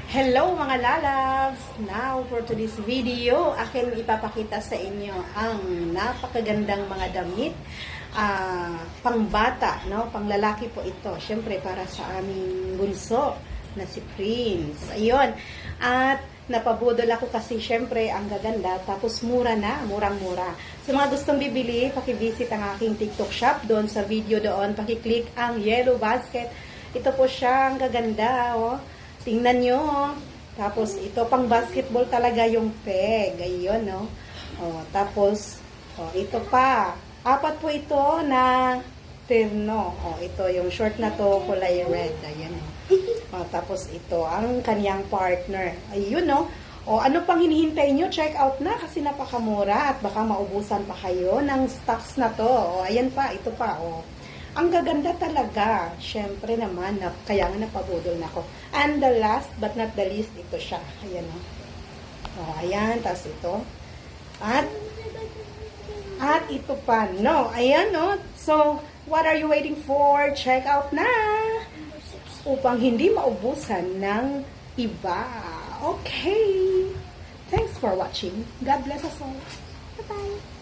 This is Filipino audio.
Hello mga lalabs! Now for today's video, akin ipapakita sa inyo ang napakagandang mga damit pangbata, no? Panglalaki po ito. Siyempre para sa aming bunso na si Prince. Ayun. At napabudol ako kasi siyempre ang gaganda tapos mura na, murang-mura. Sa mga gustong bibili, paki-visit ang aking TikTok shop doon sa video doon. Paki-click ang yellow basket. Ito po siya, ang gaganda, oh. Tingnan nyo. Tapos, ito pang basketball talaga yung peg. Ayun, no? O, tapos, ito pa. Apat po ito na terno. O, ito, yung short na to, kulay red. Ayan, o. Tapos, ito, ang kanyang partner. Ayun, no? O, ano pang hinihintay nyo? Check out na kasi napakamura at baka maubusan pa kayo ng stocks na to. O, ayan pa, ito pa, o. Ang gaganda talaga. Siyempre naman, kaya nga napabudol na ako. And the last but not the least, ito siya. Ayan, o. O, ayan, tapos ito. At ito pa, no. Ayan, no. So, what are you waiting for? Check out na. Upang hindi maubusan ng iba. Okay. Thanks for watching. God bless us all. Bye-bye.